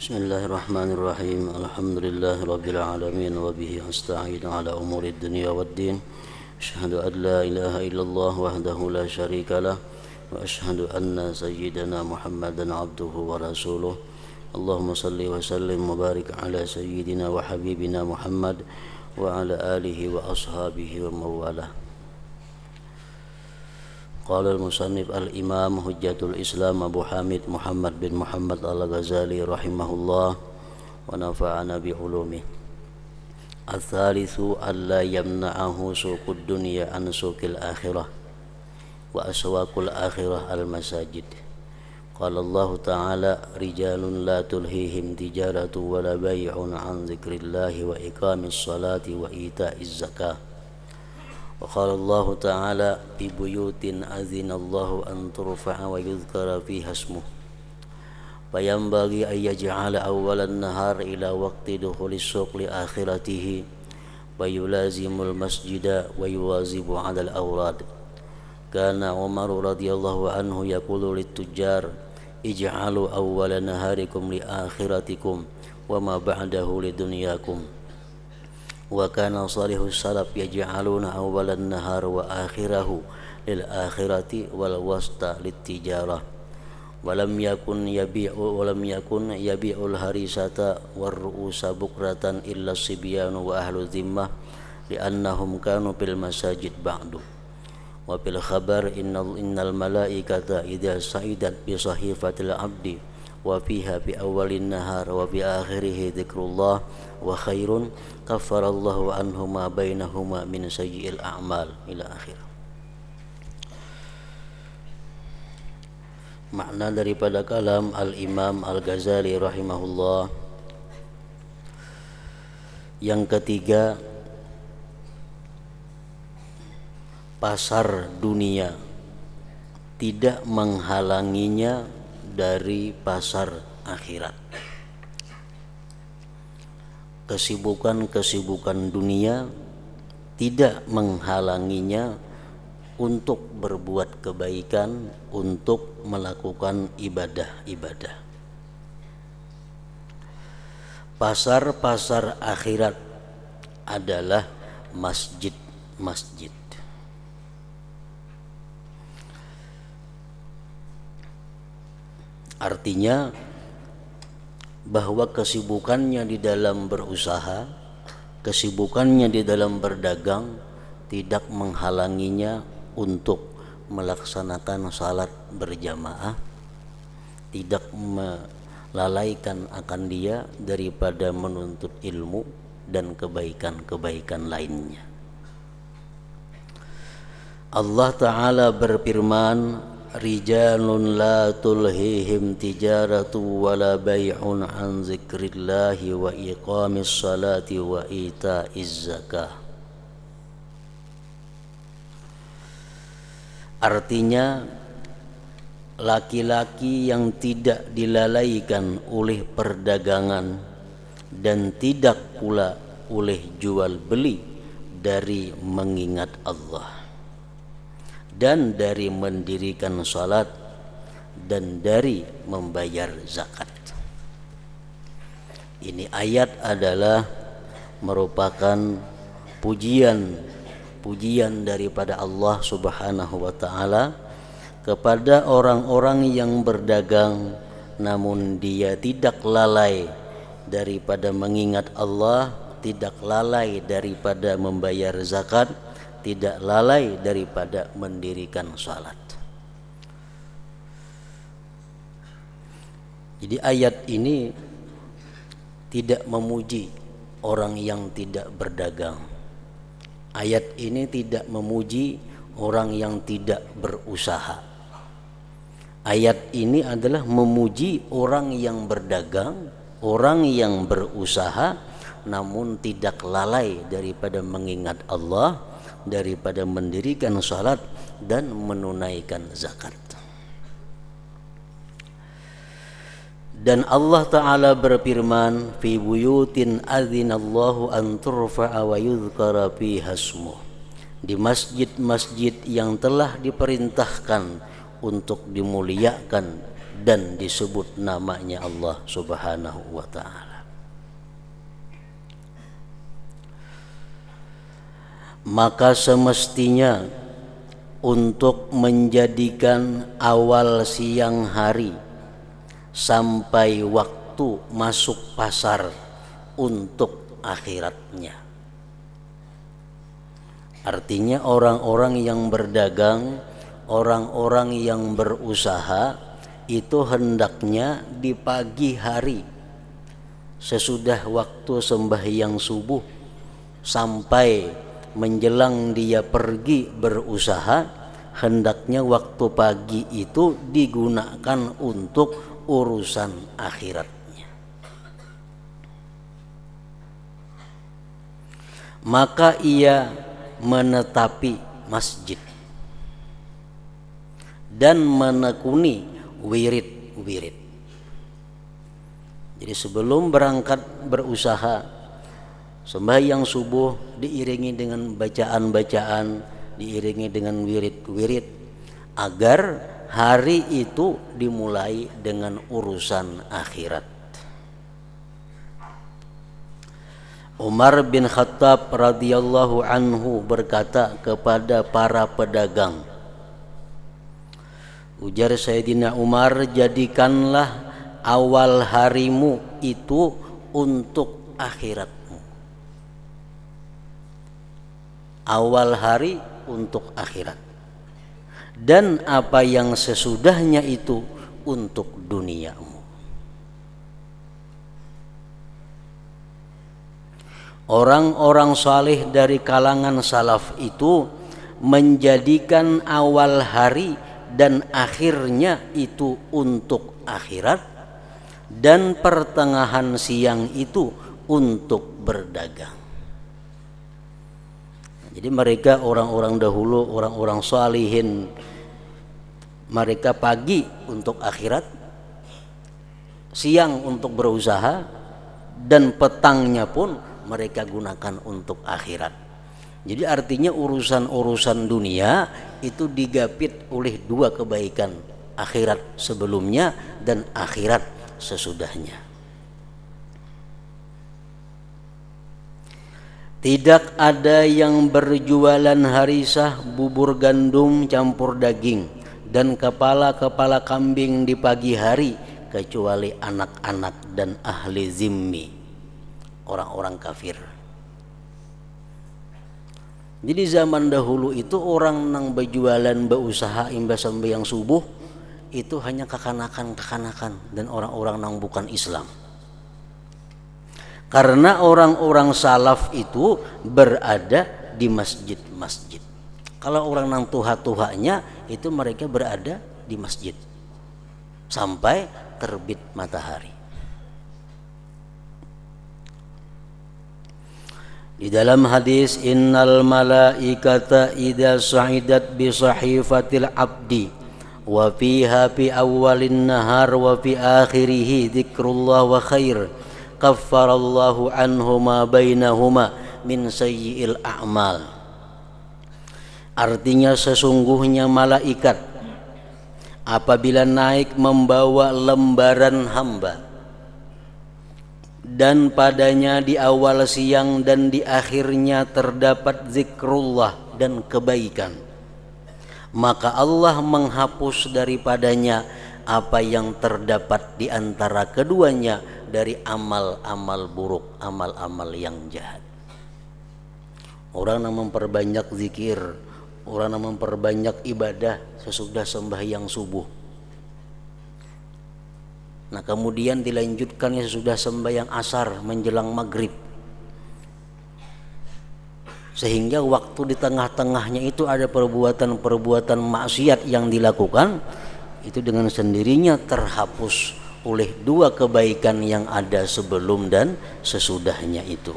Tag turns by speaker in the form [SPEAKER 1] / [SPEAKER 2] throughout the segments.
[SPEAKER 1] Bismillahirrahmanirrahim. Alhamdulillahirabbil alamin wa bihi nasta'in ala umuri dunya waddin. Asyhadu an la ilaha illallah wahdahu la syarikalah wa asyhadu anna sayyidana Muhammadan abduhu wa rasuluh. Allahumma salli wa sallim wa barik ala sayyidina wa habibina Muhammad wa ala alihi wa ashabihi wa mawalah. Qala al-musannif al-imam hujjatul islam Abu Hamid Muhammad bin Muhammad al-Ghazali rahimahullah wa nafa'ana bi ulumih. Al-thalithu alla yamna'ahu suqud dunya an suqil akhirah wa aswaqul akhirah al-masajid. Qala Allah ta'ala rijalun la tulhihim tijaratu wa la bay'un an dzikrillahi wa iqamis salati wa ita'iz zakah. وقال الله تعالى في بيوت أذن الله أن ترفع ويذكر فيها اسمه فينبغي أن يجعل أول النهار إلى وقت دخول السوق لآخرته ويلازم المسجد ويواظب على الأوراد. كان عمر رضي الله عنه يقول للتجار اجعلوا أول نهاركم لآخرتكم وما بعده لدنياكم. وكان صالح السلف يجعلون أول النهار وآخره للآخرة والوسط للتجارة ولم يكن يبيع الهريسة والرؤوس بكرة إلا الصبيان وأهل الذمة لأنهم كانوا في المساجد بعد. وفي الخبر إن الملائكة إذا سعدت بصحيفة العبد وفيها في أول النهار وفي آخره ذكر الله وخير كفر الله عنه ما بينهما من سيئ الأعمال إلى آخره. Makna daripada kalam Al-Imam Al-Ghazali rahimahullah. Yang ketiga, pasar dunia tidak menghalanginya dari pasar akhirat. Kesibukan-kesibukan dunia tidak menghalanginya untuk berbuat kebaikan, untuk melakukan ibadah-ibadah. Pasar-pasar akhirat adalah masjid-masjid. Artinya bahwa kesibukannya di dalam berusaha, kesibukannya di dalam berdagang tidak menghalanginya untuk melaksanakan salat berjamaah, tidak melalaikan akan dia daripada menuntut ilmu dan kebaikan-kebaikan lainnya. Allah Ta'ala berfirman, rijalun la tulhihim tijaratu wala bay'un an zikrillahi wa iqamis salati wa ita'iz zakah. Artinya laki-laki yang tidak dilalaikan oleh perdagangan dan tidak pula oleh jual beli dari mengingat Allah dan dari mendirikan salat dan dari membayar zakat. Ini ayat adalah merupakan pujian daripada Allah Subhanahu wa taala kepada orang-orang yang berdagang namun dia tidak lalai daripada mengingat Allah, tidak lalai daripada membayar zakat, tidak lalai daripada mendirikan salat. Jadi ayat ini tidak memuji orang yang tidak berdagang. Ayat ini tidak memuji orang yang tidak berusaha. Ayat ini adalah memuji orang yang berdagang, orang yang berusaha namun tidak lalai daripada mengingat Allah, daripada mendirikan salat dan menunaikan zakat. Dan Allah Ta'ala berfirman, fi buyutin adzinallahu an turfa'a wa yudhkara fiha ismuh, di masjid-masjid yang telah diperintahkan untuk dimuliakan dan disebut namanya Allah Subhanahu wa ta'ala. Maka semestinya untuk menjadikan awal siang hari sampai waktu masuk pasar untuk akhiratnya. Artinya orang-orang yang berdagang, orang-orang yang berusaha itu hendaknya di pagi hari sesudah waktu sembahyang subuh sampai menjelang dia pergi berusaha, hendaknya waktu pagi itu digunakan untuk urusan akhiratnya. Maka ia menetapi masjid dan menekuni wirid-wirid. Jadi sebelum berangkat berusaha, sembahyang subuh diiringi dengan bacaan-bacaan, diiringi dengan wirid-wirid, agar hari itu dimulai dengan urusan akhirat. Umar bin Khattab radhiyallahu anhu berkata kepada para pedagang, ujar Sayyidina Umar, jadikanlah awal harimu itu untuk akhiratmu. Awal hari untuk akhirat, dan apa yang sesudahnya itu untuk duniamu. Orang-orang saleh dari kalangan salaf itu menjadikan awal hari dan akhirnya itu untuk akhirat, dan pertengahan siang itu untuk berdagang. Jadi mereka orang-orang dahulu, orang-orang salihin, mereka pagi untuk akhirat, siang untuk berusaha, dan petangnya pun mereka gunakan untuk akhirat. Jadi artinya urusan-urusan dunia itu digapit oleh dua kebaikan, akhirat sebelumnya dan akhirat sesudahnya. Tidak ada yang berjualan harisah, bubur gandum campur daging, dan kepala-kepala kambing di pagi hari kecuali anak-anak dan ahli zimmi, orang-orang kafir. Jadi zaman dahulu itu orang nang berjualan, berusaha imbas sembahyang subuh itu hanya kekanakan-kekanakan dan orang-orang nang bukan Islam. Karena orang-orang salaf itu berada di masjid-masjid. Kalau orang nang tuha-tuhanya itu mereka berada di masjid sampai terbit matahari. Di dalam hadis, innal malaikata idza sa'idat bi sahifatil abdi wa fiha fi awwalin nahar wa fi akhirih dzikrullah wa khair kaffarallahu anhuma bainahuma min sayyi'il a'mal. Artinya sesungguhnya malaikat apabila naik membawa lembaran hamba, dan padanya di awal siang dan di akhirnya terdapat zikrullah dan kebaikan, maka Allah menghapus daripadanya apa yang terdapat di antara keduanya dari amal-amal buruk, amal-amal yang jahat. Orang yang memperbanyak zikir, orang yang memperbanyak ibadah sesudah sembahyang subuh, nah kemudian dilanjutkannya sesudah sembahyang asar menjelang maghrib, sehingga waktu di tengah-tengahnya itu ada perbuatan-perbuatan maksiat yang dilakukan, itu dengan sendirinya terhapus oleh dua kebaikan yang ada sebelum dan sesudahnya itu.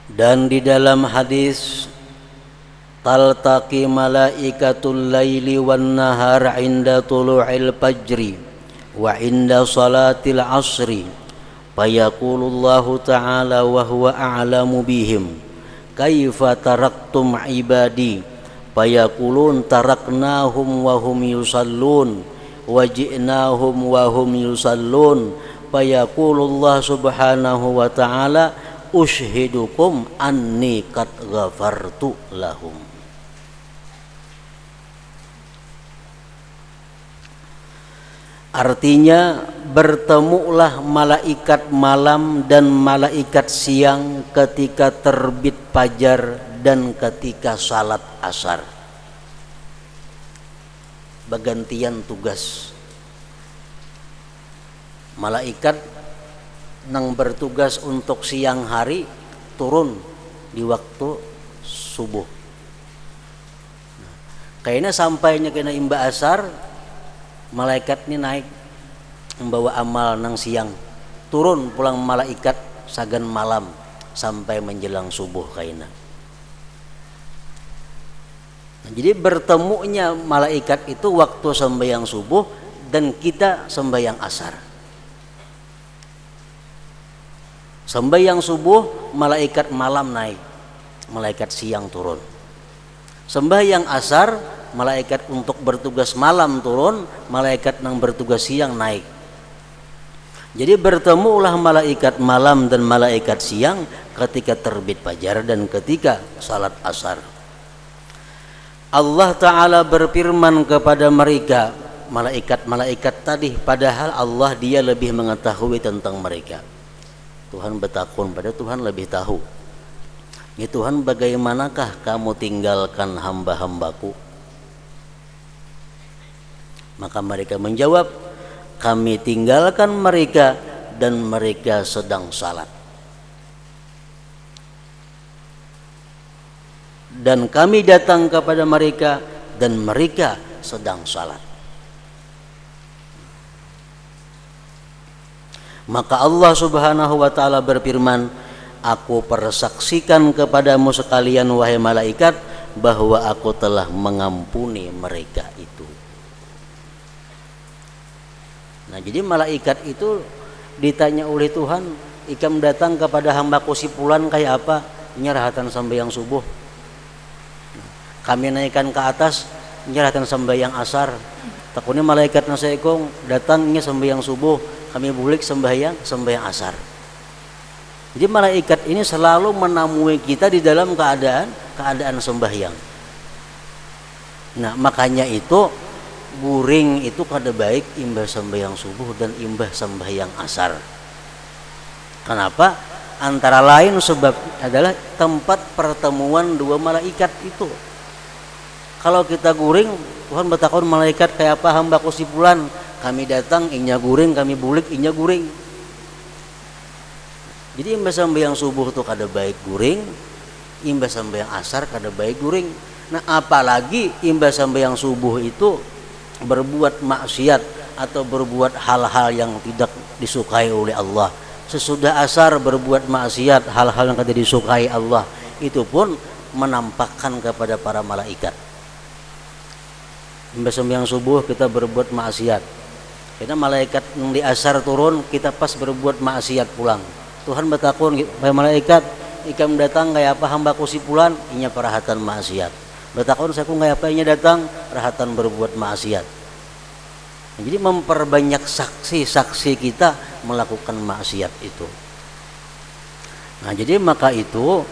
[SPEAKER 1] Dan di dalam hadis, taltaqi malaikatul laili wan nahar inda tulu'il fajri wa inda salatil asri fayaqulullahu ta'ala wa huwa a'lamu bihim kaifa taraktum ibadi fayaqulun taraknahum wa hum yusallun waji'nahum wa hum yusallun fayaqulullah subhanahu wa ta'ala ushhidukum anni qad ghafartu lahum. Artinya bertemulah malaikat malam dan malaikat siang ketika terbit fajar dan ketika salat asar. Bergantian tugas. Malaikat yang bertugas untuk siang hari turun di waktu subuh. Kayaknya sampainya kena imba asar, malaikat ini naik membawa amal nang siang, turun pulang malaikat sagan malam sampai menjelang subuh kaina. Nah, jadi bertemunya malaikat itu waktu sembahyang subuh dan kita sembahyang asar. Sembahyang subuh malaikat malam naik, malaikat siang turun. Sembahyang asar malaikat untuk bertugas malam turun, malaikat yang bertugas siang naik. Jadi bertemulah malaikat malam dan malaikat siang ketika terbit fajar dan ketika salat asar. Allah Ta'ala berfirman kepada mereka, malaikat-malaikat tadi, padahal Allah dia lebih mengetahui tentang mereka. Tuhan bertakun pada Tuhan lebih tahu. Ya Tuhan, bagaimanakah kamu tinggalkan hamba-hambaku? Maka mereka menjawab, kami tinggalkan mereka dan mereka sedang salat. Dan kami datang kepada mereka dan mereka sedang salat. Maka Allah Subhanahu wa ta'ala berfirman, aku persaksikan kepadamu sekalian wahai malaikat bahwa aku telah mengampuni mereka itu. Nah, jadi malaikat itu ditanya oleh Tuhan, ikam datang kepada hambaku si fulan kayak apa? Nyerahatan sembahyang subuh. Kami naikkan ke atas nyerahatan sembahyang asar. Takutnya malaikat nasaikong datangnya sembahyang subuh, kami bulik sembahyang asar. Jadi malaikat ini selalu menemui kita di dalam keadaan sembahyang. Nah, makanya itu guring itu kada baik imbah sembahyang subuh dan imbah sembahyang asar. Kenapa? Antara lain sebab adalah tempat pertemuan dua malaikat itu. Kalau kita guring, Tuhan bertakun malaikat kayak apa hambaku si fulan, kami datang inya guring, kami bulik inya guring. Jadi imbah sembahyang subuh itu kada baik guring, imbah sembahyang asar kada baik guring. Nah, apalagi imbah sembahyang subuh itu berbuat maksiat atau berbuat hal-hal yang tidak disukai oleh Allah. Sesudah asar berbuat maksiat, hal-hal yang tidak disukai Allah, itu pun menampakkan kepada para malaikat. Imbah sembahyang subuh kita berbuat maksiat, kita malaikat yang di asar turun, kita pas berbuat maksiat pulang. Tuhan bertakun, wahai malaikat, ikam datang kayak apa hambaku si fulan, inya perahatan maksiat. Bertakun saya ku kayak apa inya datang, perahatan berbuat maksiat. Nah, jadi memperbanyak saksi-saksi kita melakukan maksiat itu. Nah, jadi maka itu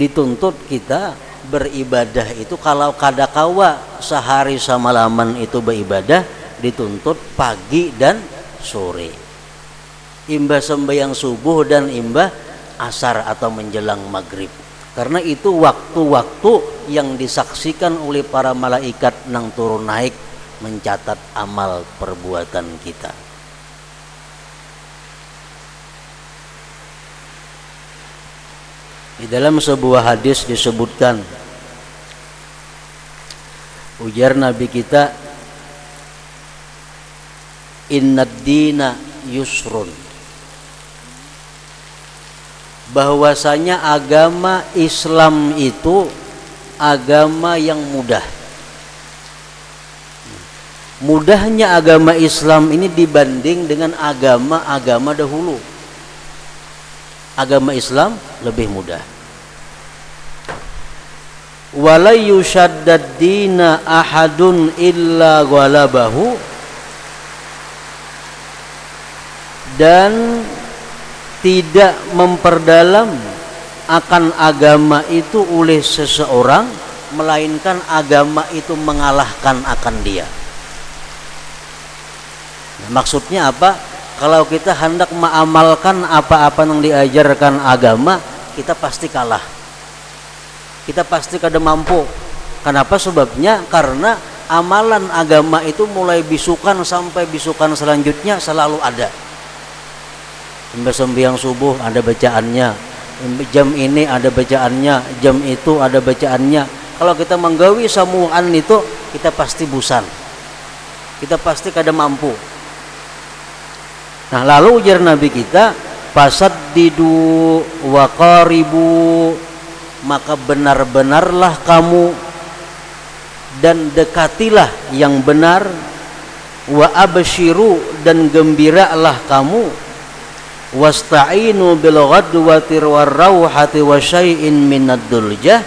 [SPEAKER 1] dituntut kita beribadah itu kalau kadakawa sehari samalaman itu beribadah dituntut pagi dan sore, imbah sembahyang subuh dan imbah asar atau menjelang maghrib, karena itu waktu-waktu yang disaksikan oleh para malaikat nang turun naik mencatat amal perbuatan kita. Di dalam sebuah hadis disebutkan, ujar Nabi kita, innad dina yusrun, bahwasanya agama Islam itu agama yang mudah. Mudahnya agama Islam ini dibanding dengan agama-agama dahulu. Agama Islam lebih mudah. wala yushaddad dina ahadun illa ghalabahu, dan tidak memperdalam akan agama itu oleh seseorang melainkan agama itu mengalahkan akan dia. Nah, maksudnya apa? Kalau kita hendak mengamalkan apa-apa yang diajarkan agama, kita pasti kalah. Kita pasti kada mampu. Kenapa? Sebabnya karena amalan agama itu mulai bisukan sampai bisukan selanjutnya selalu ada. Sembahyang subuh ada bacaannya, jam ini ada bacaannya, jam itu ada bacaannya. Kalau kita menggawi samuan itu, kita pasti bosan, kita pasti kada mampu. Nah, lalu ujar Nabi kita, fasaddidu wa qaribu, maka benar-benarlah kamu dan dekatilah yang benar, wa abshiru, dan gembiralah kamu, wasta'inu bil ghadwati warrauhati wa syai'in minad duljah,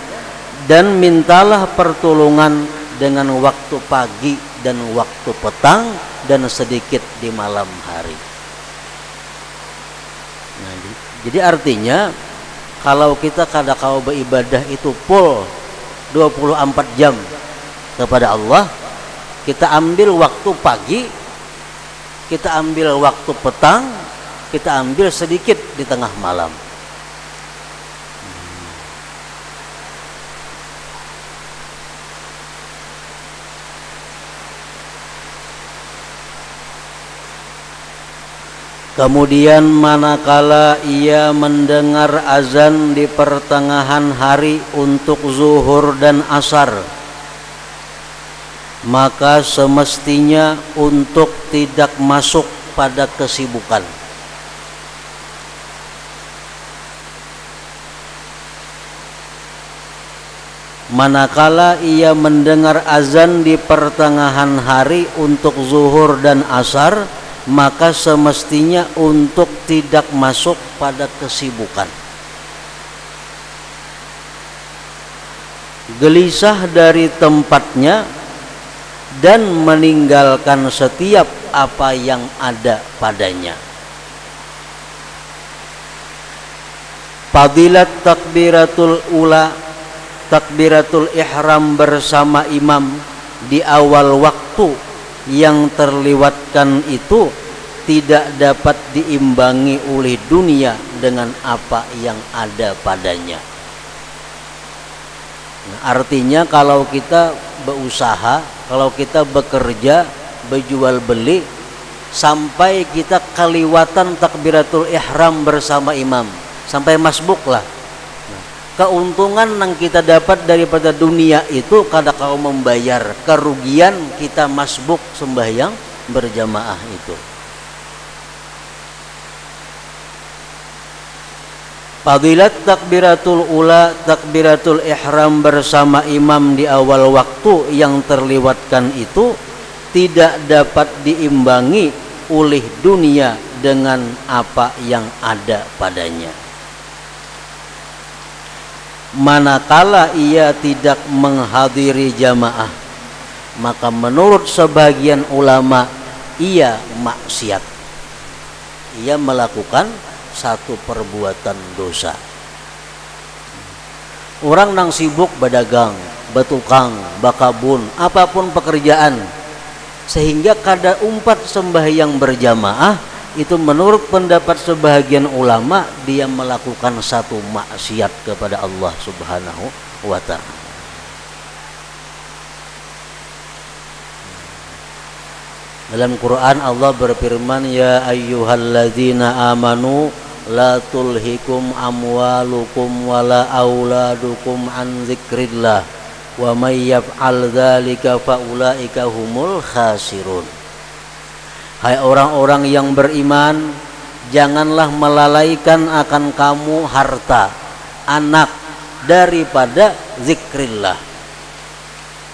[SPEAKER 1] dan mintalah pertolongan dengan waktu pagi dan waktu petang dan sedikit di malam hari. Nah, jadi artinya kalau kita kada kau beribadah itu full 24 jam kepada Allah, kita ambil waktu pagi, kita ambil waktu petang, kita ambil sedikit di tengah malam. Kemudian manakala ia mendengar azan di pertengahan hari untuk zuhur dan asar, maka semestinya untuk tidak masuk pada kesibukan. Manakala ia mendengar azan di pertengahan hari untuk zuhur dan asar, maka semestinya untuk tidak masuk pada kesibukan. Gelisah dari tempatnya dan meninggalkan setiap apa yang ada padanya. Fadilat takbiratul ula, takbiratul ihram bersama imam di awal waktu yang terlewatkan itu tidak dapat diimbangi oleh dunia dengan apa yang ada padanya. Nah, artinya kalau kita berusaha, kalau kita bekerja, berjual beli, sampai kita keliwatan takbiratul ihram bersama imam, sampai masbuk lah. Keuntungan yang kita dapat daripada dunia itu kada kau membayar kerugian kita masbuk sembahyang berjamaah itu. Fadilat takbiratul ula, takbiratul ihram bersama imam di awal waktu yang terlewatkan itu tidak dapat diimbangi oleh dunia dengan apa yang ada padanya. Manakala ia tidak menghadiri jamaah, maka menurut sebagian ulama ia maksiat, ia melakukan satu perbuatan dosa. Orang nang sibuk berdagang, bertukang, bakabun, apapun pekerjaan, sehingga kada umpat sembahyang berjamaah, itu menurut pendapat sebahagian ulama dia melakukan satu maksiat kepada Allah Subhanahu wa ta'ala. Dalam Quran Allah berfirman, ya ayyuhalladzina amanu la tulhikum amwalukum wala auladukum an dzikrillah wa may yaf'al dzalika faulaika humul khasirun. Hai orang-orang yang beriman, janganlah melalaikan akan kamu harta, anak daripada zikrillah.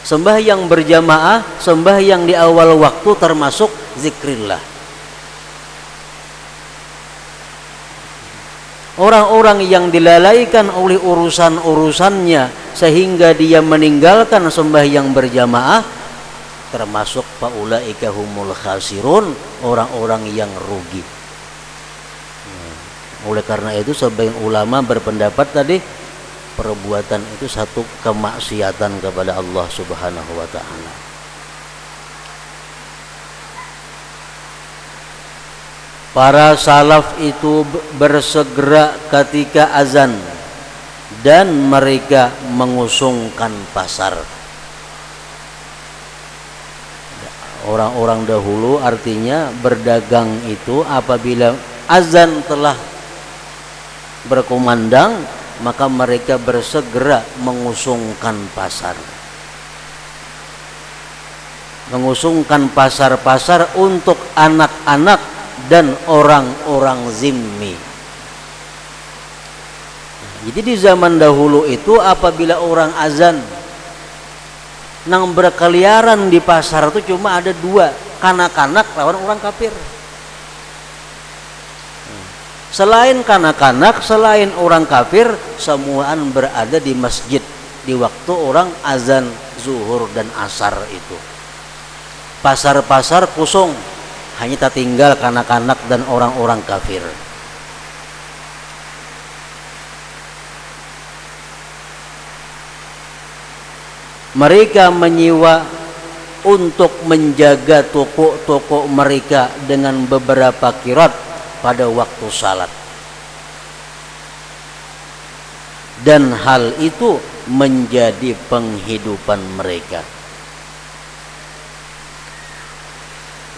[SPEAKER 1] Sembahyang berjamaah, sembahyang di awal waktu termasuk zikrillah. Orang-orang yang dilalaikan oleh urusan-urusannya sehingga dia meninggalkan sembahyang berjamaah, termasuk faulaika humul khasirun, orang-orang yang rugi. Oleh karena itu sebagian ulama berpendapat tadi perbuatan itu satu kemaksiatan kepada Allah Subhanahu wa taala. Para salaf itu bersegera ketika azan dan mereka mengusungkan pasar. Orang-orang dahulu artinya berdagang itu apabila azan telah berkumandang, maka mereka bersegera mengusungkan pasar. Mengusungkan pasar-pasar untuk anak-anak dan orang-orang zimmi. Jadi di zaman dahulu itu apabila orang azan nang berkeliaran di pasar itu cuma ada dua, kanak-kanak lawan orang kafir. Selain kanak-kanak, selain orang kafir, semuaan berada di masjid di waktu orang azan zuhur dan asar itu. Pasar-pasar kosong, hanya tertinggal kanak-kanak dan orang-orang kafir. Mereka menyewa untuk menjaga toko-toko mereka dengan beberapa qirat pada waktu salat. Dan hal itu menjadi penghidupan mereka.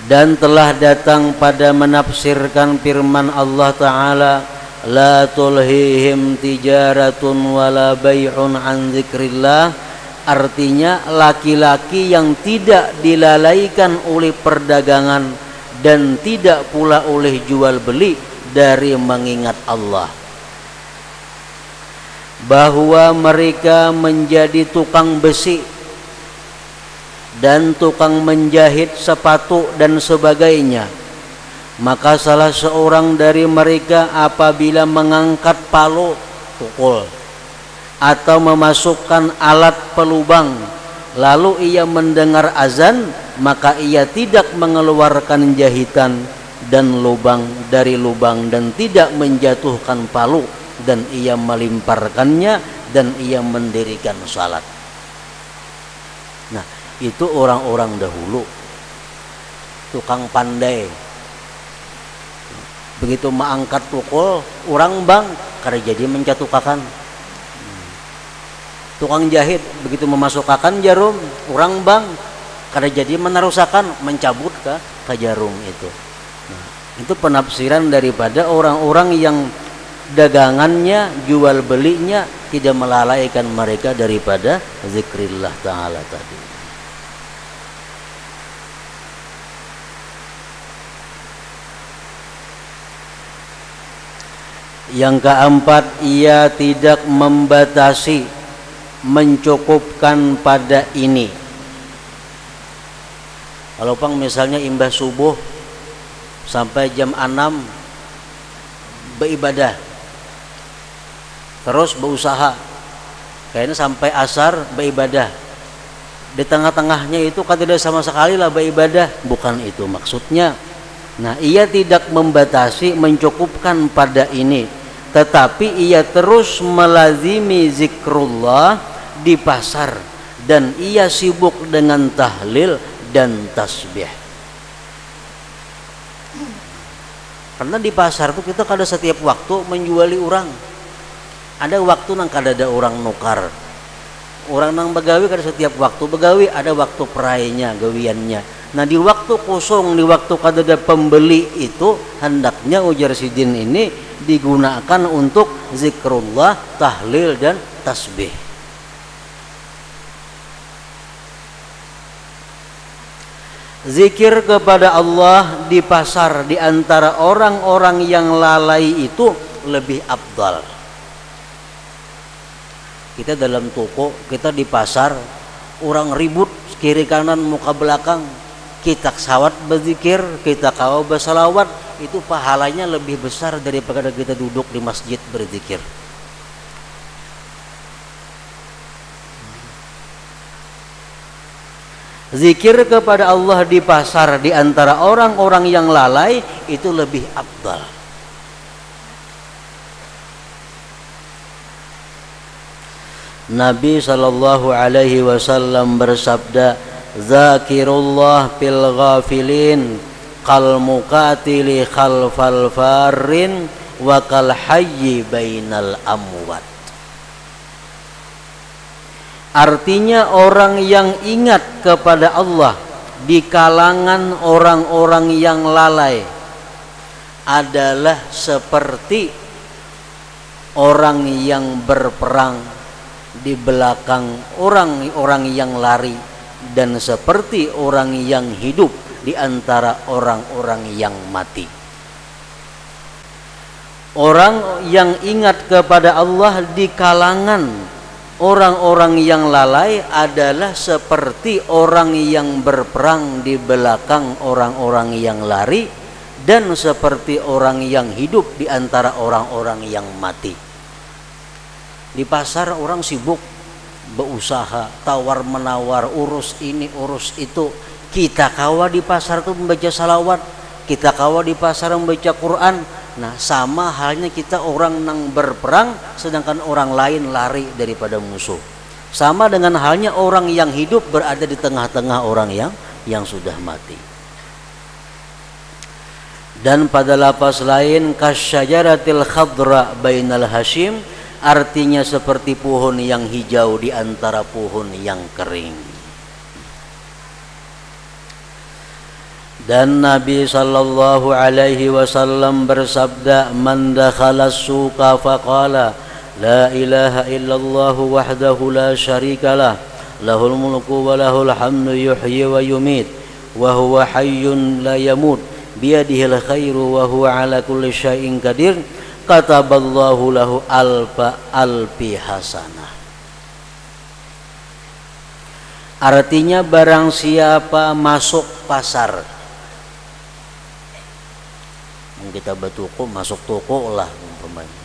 [SPEAKER 1] Dan telah datang pada menafsirkan firman Allah Ta'ala, la tulhihim tijaratun wala bay'un an dzikrillah, artinya laki-laki yang tidak dilalaikan oleh perdagangan dan tidak pula oleh jual beli dari mengingat Allah, bahwa mereka menjadi tukang besi dan tukang menjahit sepatu dan sebagainya. Maka salah seorang dari mereka apabila mengangkat palu pukul atau memasukkan alat pelubang, lalu ia mendengar azan, maka ia tidak mengeluarkan jahitan dan lubang dari lubang dan tidak menjatuhkan palu, dan ia melimparkannya dan ia mendirikan salat. Nah, itu orang-orang dahulu, tukang pandai. Begitu mengangkat pukul, orang bang kada jadi mencatukakan. Tukang jahit begitu memasukkan jarum, orang bang kada jadi menarusakan, mencabut ke jarum itu. Nah, itu penafsiran daripada orang-orang yang dagangannya, jual belinya tidak melalaikan mereka daripada zikrillah ta'ala tadi. Yang keempat, ia tidak membatasi, mencukupkan pada ini. Kalau pang misalnya imbah subuh sampai jam 6 beribadah, terus berusaha kayaknya sampai asar beribadah, di tengah-tengahnya itu kan tidak sama sekali lah beribadah, bukan itu maksudnya. Nah, ia tidak membatasi, mencukupkan pada ini, tetapi ia terus melazimi zikrullah di pasar dan ia sibuk dengan tahlil dan tasbih. Karena di pasar tuh kita kada setiap waktu menjuali orang. Ada waktu nang kada ada orang nukar. Orang nang begawi kada setiap waktu begawi, ada waktu perayanya, gawiannya. Nah, di waktu kosong, di waktu kada ada pembeli itu hendaknya ujar sidin ini digunakan untuk zikrullah, tahlil dan tasbih. Zikir kepada Allah di pasar di antara orang-orang yang lalai itu lebih afdal. Kita dalam toko, kita di pasar, orang ribut kiri kanan muka belakang, kita sawat berzikir, kita kau bersalawat, itu pahalanya lebih besar daripada kita duduk di masjid berzikir. Zikir kepada Allah di pasar di antara orang-orang yang lalai itu lebih afdal. Nabi sallallahu alaihi wasallam bersabda, "Zakirullah fil ghafilin kal muqatili khalfal farin wa kal hayyi bainal amwat." Artinya orang yang ingat kepada Allah di kalangan orang-orang yang lalai adalah seperti orang yang berperang di belakang orang-orang yang lari, dan seperti orang yang hidup di antara orang-orang yang mati. Orang yang ingat kepada Allah di kalangan orang-orang yang lalai adalah seperti orang yang berperang di belakang orang-orang yang lari, dan seperti orang yang hidup di antara orang-orang yang mati. Di pasar orang sibuk berusaha, tawar menawar, urus ini urus itu. Kita kawa di pasar tuh membaca salawat, kita kawa di pasar membaca Quran. Nah, sama halnya kita orang yang berperang sedangkan orang lain lari daripada musuh. Sama dengan halnya orang yang hidup berada di tengah-tengah orang yang sudah mati. Dan pada lafaz lain, kasyajaratil khadra bainal hashim, artinya seperti pohon yang hijau di antara pohon yang kering. Dan Nabi sallallahu alaihi wasallam bersabda, "Man dakhala as-suqa faqala la ilaha illallah wahdahu la syarikalah, lahul mulku wa lahul hamdu yuhyi wa yumit, wa huwa hayyun la yamut, biyadihil khairu wa huwa ala kulli syai'in qadir, kataballahu lahu alfi hasanah." Artinya barang siapa masuk pasar, kita bertoko, masuk toko lah umpamanya,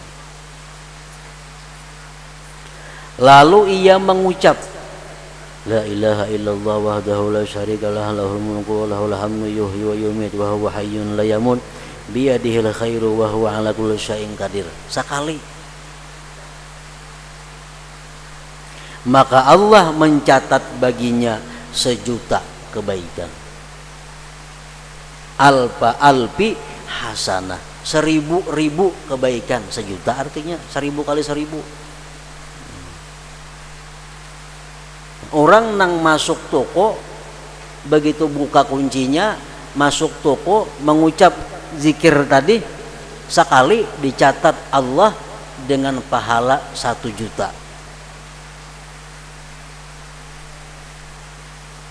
[SPEAKER 1] lalu ia mengucap la ilaha illallah wahdahu la syarikalah, lahul mulku wa lahul hamdu yuhyi wa yumit, wa huwa hayyun la yamut, biyadihil khairu wa huwa ala kulli syai'in qadir, sekali, maka Allah mencatat baginya 1.000.000 kebaikan. Alfi hasanah, 1000 kebaikan. 1.000.000 artinya 1000 kali 1000. Orang nang masuk toko, begitu buka kuncinya, masuk toko, mengucap zikir tadi, sekali dicatat Allah dengan pahala 1.000.000.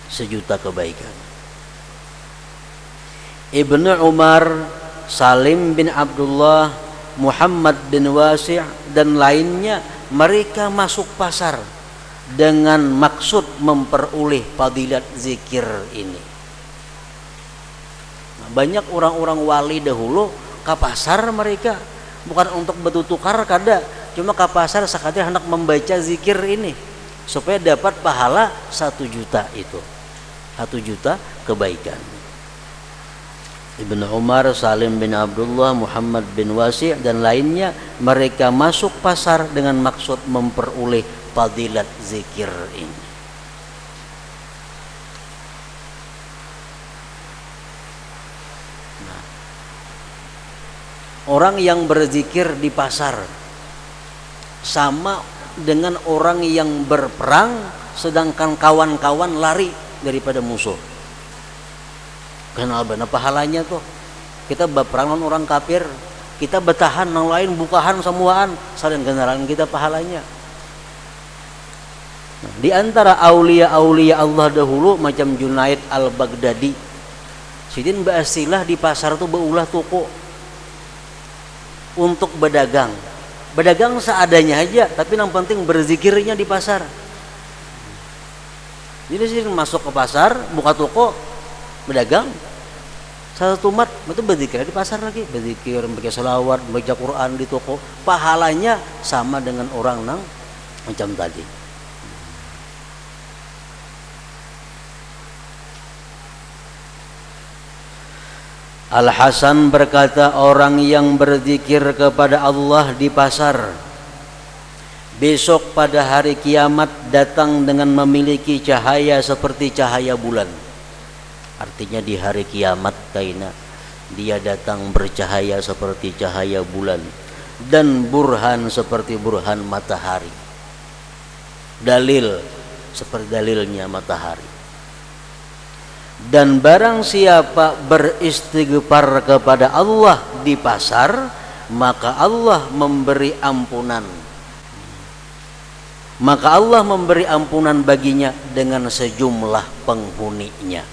[SPEAKER 1] 1.000.000 kebaikan. Ibnu Umar, Salim bin Abdullah, Muhammad bin Wasi' dan lainnya, mereka masuk pasar dengan maksud memperoleh fadilat zikir ini. Nah, banyak orang-orang wali dahulu ke pasar, mereka bukan untuk bertukar kada, cuma ke pasar sekali hendak membaca zikir ini supaya dapat pahala 1.000.000 itu, 1.000.000 kebaikan. Ibnu Umar, Salim bin Abdullah, Muhammad bin Wasi' dan lainnya, mereka masuk pasar dengan maksud memperoleh fadilat zikir ini. Nah, orang yang berzikir di pasar sama dengan orang yang berperang sedangkan kawan-kawan lari daripada musuh. Kenal benar pahalanya tuh. Kita berperang dengan orang kafir, kita bertahan yang lain bukahan semuaan, saling kenalan kita pahalanya. Nah, di antara aulia-aulia Allah dahulu macam Junaid al-Baghdadi, sidin ba'asilah di pasar tuh beulah toko untuk berdagang. Berdagang seadanya aja, tapi yang penting berzikirnya di pasar. Jadi sidin masuk ke pasar, buka toko, berdagang. Satu umat itu berzikir di pasar lagi, berzikir, membaca selawat, membaca Quran di toko, pahalanya sama dengan orang nang macam tadi. Al-Hasan berkata, orang yang berzikir kepada Allah di pasar besok pada hari kiamat datang dengan memiliki cahaya seperti cahaya bulan. Artinya di hari kiamat kaina dia datang bercahaya seperti cahaya bulan dan burhan seperti burhan matahari. Dalil seperti dalilnya matahari. Dan barang siapa beristighfar kepada Allah di pasar, maka Allah memberi ampunan. Maka Allah memberi ampunan baginya dengan sejumlah penghuninya.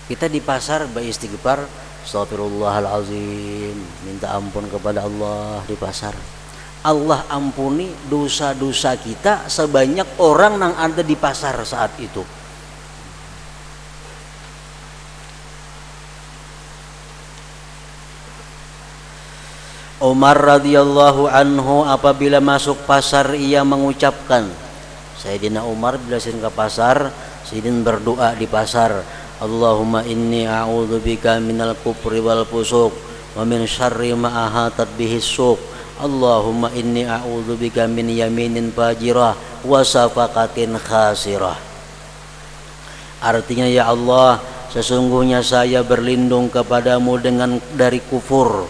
[SPEAKER 1] Kita di pasar beristighfar, astagfirullahalazim, minta ampun kepada Allah di pasar. Allah ampuni dosa-dosa kita sebanyak orang yang ada di pasar saat itu. Umar radhiyallahu anhu apabila masuk pasar ia mengucapkan, Sayyidina Umar bila sering ke pasar, Sayyidin berdoa di pasar, Allahumma inni a'udzubika minal kufri wal fusuq wa min syarri ma ahatat bihi suq. Allahumma inni a'udzubika min yaminin fajirah wa safaqatin khasirah. Artinya, ya Allah, sesungguhnya saya berlindung kepadamu dari kufur,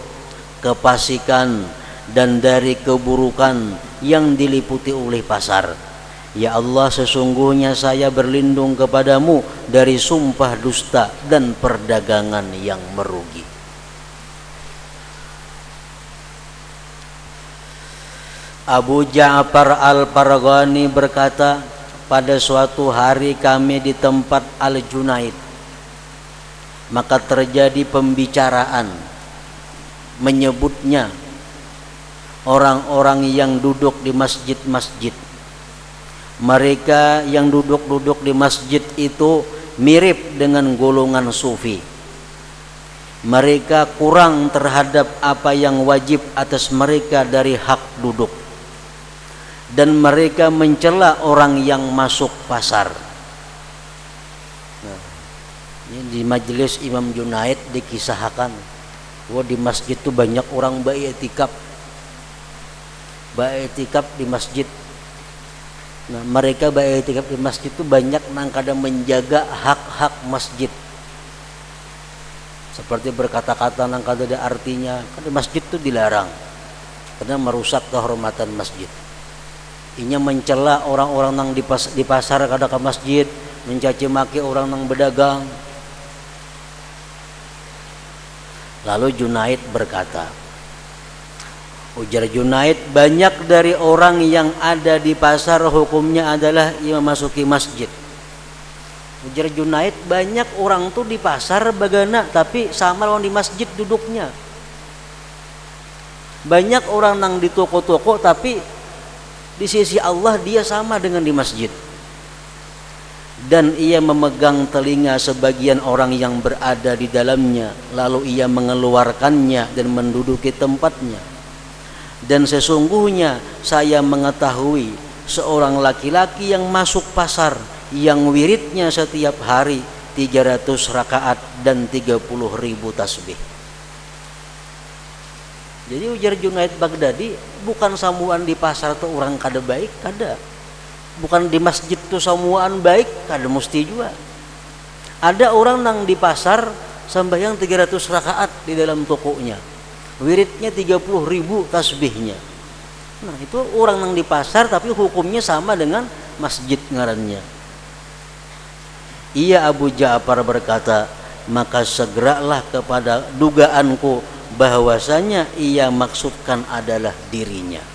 [SPEAKER 1] kefasikan, dan dari keburukan yang diliputi oleh pasar. Ya Allah, sesungguhnya saya berlindung kepadamu dari sumpah dusta dan perdagangan yang merugi. Abu Ja'far Al-Farghani berkata, pada suatu hari kami di tempat Al-Junaid, maka terjadi pembicaraan menyebutnya orang-orang yang duduk di masjid-masjid. Mereka yang duduk-duduk di masjid itu mirip dengan golongan sufi. Mereka kurang terhadap apa yang wajib atas mereka dari hak duduk, dan mereka mencela orang yang masuk pasar. Nah, ini di majelis Imam Junaid dikisahkan, wah di masjid itu banyak orang baitikaf di masjid. Nah, mereka baitikaf di masjid itu banyak nang kadang menjaga hak-hak masjid. Seperti berkata-kata nang kada ada artinya, kan di masjid itu dilarang karena merusak kehormatan masjid. Inya mencela orang-orang nang di pasar kada ke masjid, mencaci maki orang nang berdagang. Lalu Junaid berkata, ujar Junaid, banyak dari orang yang ada di pasar hukumnya adalah ia memasuki masjid. Ujar Junaid, banyak orang tuh di pasar bagana tapi sama lawan di masjid duduknya. Banyak orang nang di toko-toko tapi di sisi Allah dia sama dengan di masjid. Dan ia memegang telinga sebagian orang yang berada di dalamnya, lalu ia mengeluarkannya dan menduduki tempatnya. Dan sesungguhnya saya mengetahui seorang laki-laki yang masuk pasar, yang wiridnya setiap hari 300 rakaat dan 30.000 tasbih. Jadi ujar Junaid Baghdadi, bukan samuan di pasar tuh orang kada baik, kada. Bukan di masjid tuh samuan baik, kada mesti juga. Ada orang nang di pasar sembahyang 300 rakaat di dalam tokonya, wiridnya 30.000 tasbihnya. Nah itu orang nang di pasar tapi hukumnya sama dengan masjid ngarannya. Ia Abu Ja'far berkata, maka segeralah kepada dugaanku bahwasanya ia maksudkan adalah dirinya.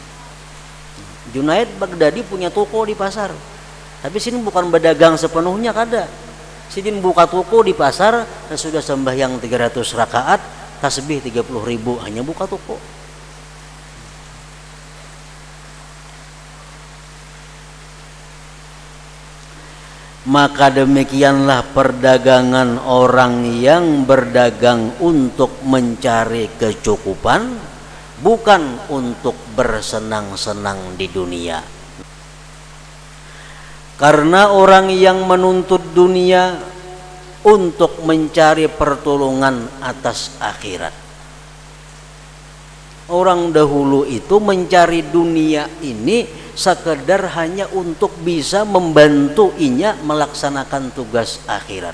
[SPEAKER 1] Junaid Baghdadi punya toko di pasar, tapi sini bukan berdagang sepenuhnya kada. Sini buka toko di pasar dan sudah sembahyang 300 rakaat, tasbih 30.000, hanya buka toko. Maka demikianlah perdagangan orang yang berdagang untuk mencari kecukupan, bukan untuk bersenang-senang di dunia. Karena orang yang menuntut dunia untuk mencari pertolongan atas akhirat. Orang dahulu itu mencari dunia ini sekedar hanya untuk bisa membantu inya melaksanakan tugas akhirat.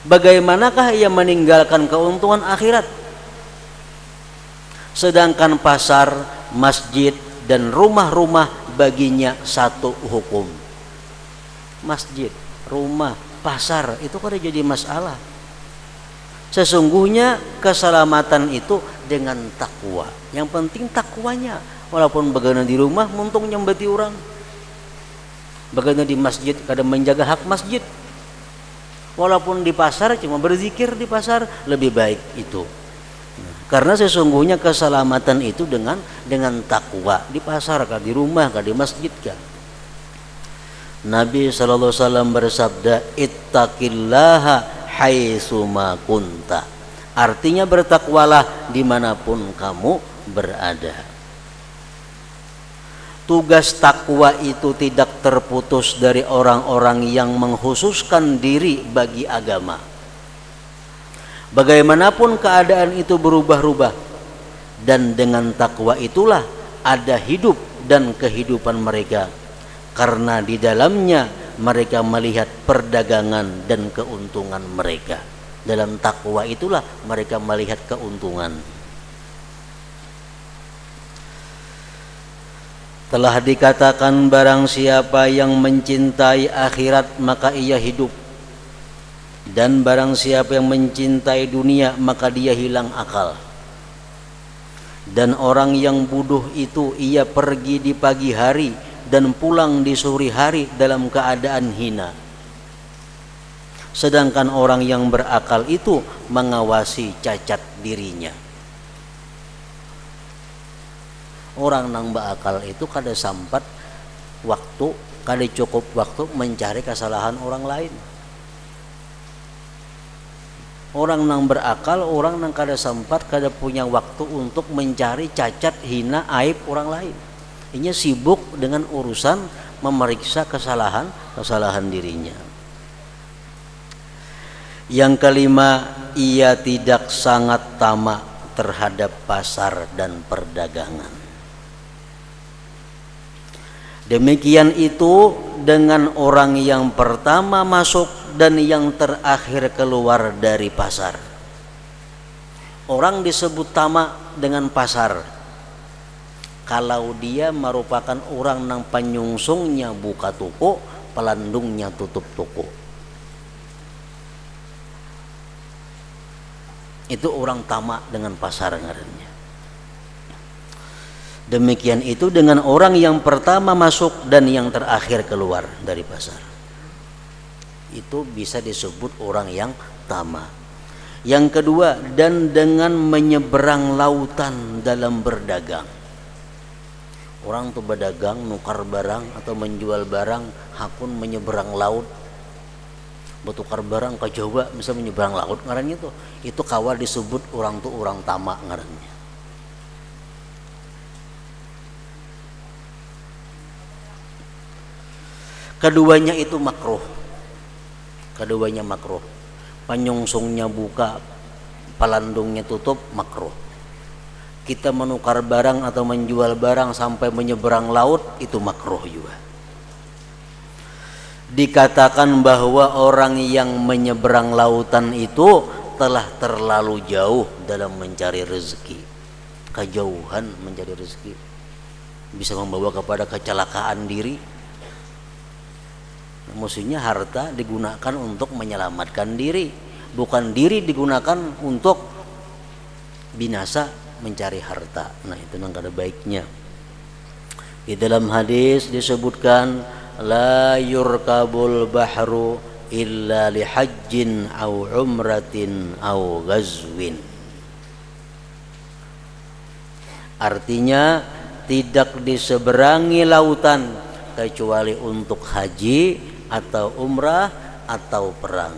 [SPEAKER 1] Bagaimanakah ia meninggalkan keuntungan akhirat? Sedangkan pasar, masjid, dan rumah-rumah baginya satu hukum. Masjid, rumah, pasar itu kan jadi masalah. Sesungguhnya keselamatan itu dengan takwa. Yang penting takwanya. Walaupun bagaimana di rumah muntung nyembeti orang, bagaimana di masjid kadang menjaga hak masjid. Walaupun di pasar cuma berzikir di pasar, lebih baik itu. Karena sesungguhnya keselamatan itu dengan takwa di pasar kah, di rumah kah, di masjid kah. Nabi SAW bersabda, ittaqillaha haitsu ma kunta. Artinya bertakwalah dimanapun kamu berada. Tugas takwa itu tidak terputus dari orang-orang yang mengkhususkan diri bagi agama. Bagaimanapun keadaan itu berubah-ubah, dan dengan takwa itulah ada hidup dan kehidupan mereka, karena di dalamnya mereka melihat perdagangan dan keuntungan mereka. Dalam takwa itulah mereka melihat keuntungan. Telah dikatakan barang siapa yang mencintai akhirat maka ia hidup, dan barang siapa yang mencintai dunia maka dia hilang akal. Dan orang yang bodoh itu ia pergi di pagi hari dan pulang di sore hari dalam keadaan hina. Sedangkan orang yang berakal itu mengawasi cacat dirinya. Orang nang berakal itu kada sampat waktu, kada cukup waktu mencari kesalahan orang lain. Orang nang berakal, orang nang kada sempat, kada punya waktu untuk mencari cacat, hina, aib orang lain. Ini sibuk dengan urusan memeriksa kesalahan dirinya. Yang kelima, ia tidak sangat tamak terhadap pasar dan perdagangan. Demikian itu dengan orang yang pertama masuk dan yang terakhir keluar dari pasar. Orang disebut tamak dengan pasar kalau dia merupakan orang nang penyungsungnya buka toko, pelandungnya tutup toko. Itu orang tamak dengan pasar ngarannya. Demikian itu dengan orang yang pertama masuk dan yang terakhir keluar dari pasar. Itu bisa disebut orang yang tamak. Yang kedua, dan dengan menyeberang lautan dalam berdagang. Orang tuh berdagang, nukar barang atau menjual barang, hakun menyeberang laut, bertukar barang ke Jawa, bisa menyeberang laut ngarannya tuh. Itu kawal disebut orang tuh orang tamak ngarannya. Keduanya itu makruh. Keduanya makruh. Penyungsungnya buka, pelandungnya tutup, makruh. Kita menukar barang atau menjual barang sampai menyeberang laut, itu makruh juga. Dikatakan bahwa orang yang menyeberang lautan itu telah terlalu jauh dalam mencari rezeki. Kejauhan mencari rezeki bisa membawa kepada kecelakaan diri. Maksudnya harta digunakan untuk menyelamatkan diri, bukan diri digunakan untuk binasa mencari harta. Nah itu yang kada baiknya. Di dalam hadis disebutkan la yurkabul bahru illa lihajjin au umratin au ghazwin. Artinya tidak diseberangi lautan kecuali untuk haji atau umrah atau perang.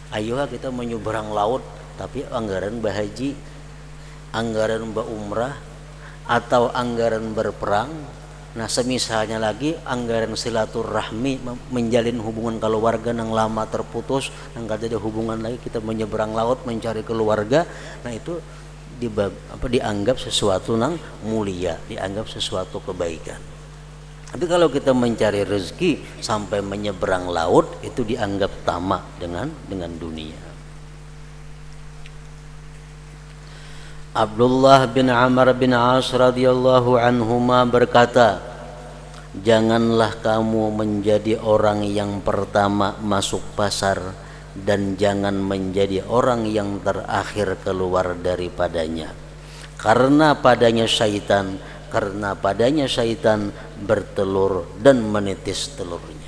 [SPEAKER 1] Ayo kita menyeberang laut tapi anggaran bahaji, anggaran berumrah atau anggaran berperang. Nah semisalnya lagi anggaran silaturahmi, menjalin hubungan keluarga yang lama terputus, yang gak ada hubungan lagi, kita menyeberang laut mencari keluarga. Nah itu dianggap sesuatu yang mulia, dianggap sesuatu kebaikan. Tapi kalau kita mencari rezeki sampai menyeberang laut, itu dianggap tamak dengan dunia. Abdullah bin Amr bin As radhiyallahu anhuma berkata, janganlah kamu menjadi orang yang pertama masuk pasar, dan jangan menjadi orang yang terakhir keluar daripadanya, karena padanya syaitan bertelur dan menitis telurnya.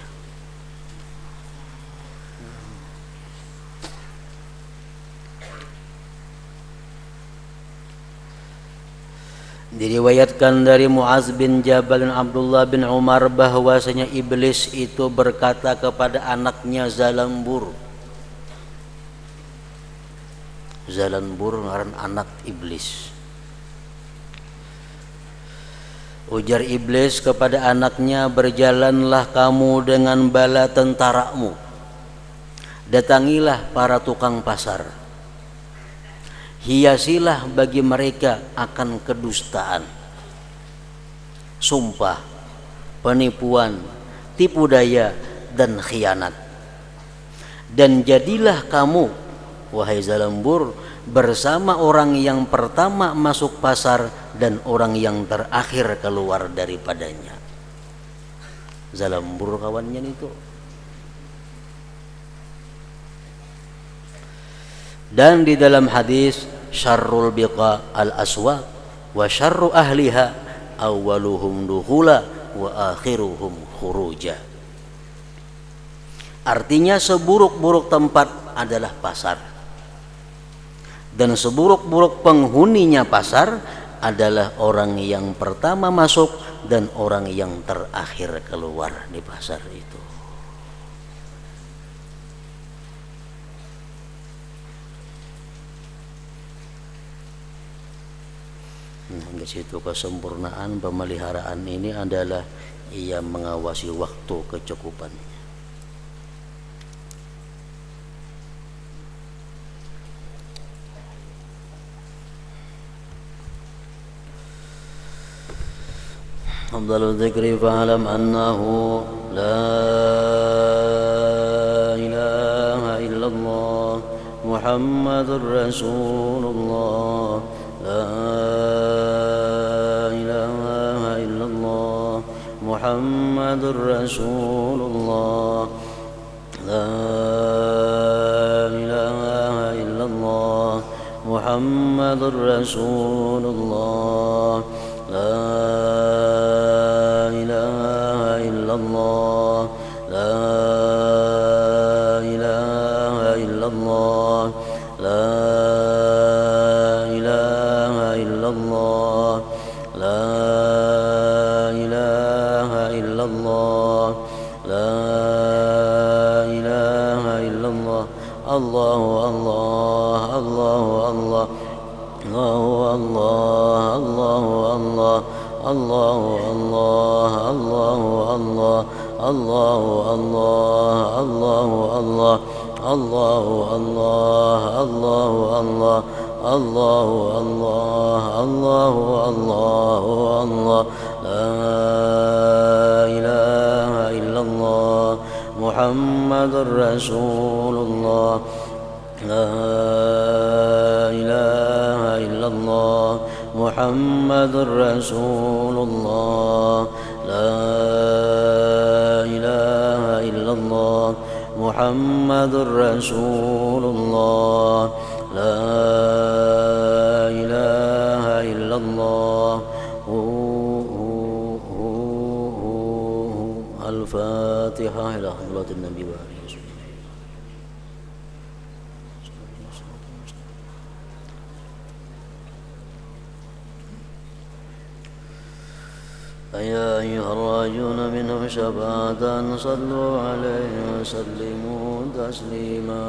[SPEAKER 1] Diriwayatkan dari Muaz bin Jabal dan Abdullah bin Umar bahwasanya iblis itu berkata kepada anaknya Zalambur. Zalambur ngaran anak iblis. Ujar iblis kepada anaknya, berjalanlah kamu dengan bala tentaramu, datangilah para tukang pasar, hiasilah bagi mereka akan kedustaan, sumpah, penipuan, tipu daya, dan khianat. Dan jadilah kamu, wahai Zalambur, bersama orang yang pertama masuk pasar dan orang yang terakhir keluar daripadanya. Zalambur kawannya itu. Dan di dalam hadis, syarrul biqa al-aswaq wa syarru ahliha awwaluhum dukhula wa akhiruhum khuruja. Artinya seburuk-buruk tempat adalah pasar, dan seburuk-buruk penghuninya pasar adalah orang yang pertama masuk dan orang yang terakhir keluar di pasar itu. Nah, di situ kesempurnaan pemeliharaan ini adalah ia mengawasi waktu kecukupannya. Afdalul dzikri fa'lam annahu la ilaha illallah Muhammadur Rasulullah. La ilaha illallah Muhammadur Rasulullah. La ilaha illallah Muhammadur Rasulullah. La ilaha illallah. La ilaha illallah. La Allahu Allah, Allahu Allah, Allahu Allah, Allahu Allah, Allahu Allah, Allahu Allah, Allahu Allah, Allahu Allah, Allahu Allah, Allahu Allah, Allahu Allah, Allahu Allah, la ilaha illallah Muhammadur Rasulullah. La ilaha illallah Muhammadur Rasulullah. La ilaha illallah Muhammadur Rasulullah. La ilaha illallah. Al-Fatihah ila hadratin Nabi wa alihi wasallam. Ya ayyuhal rajuna minhum syafa'atan sallu alaihi wa sallimu taslima.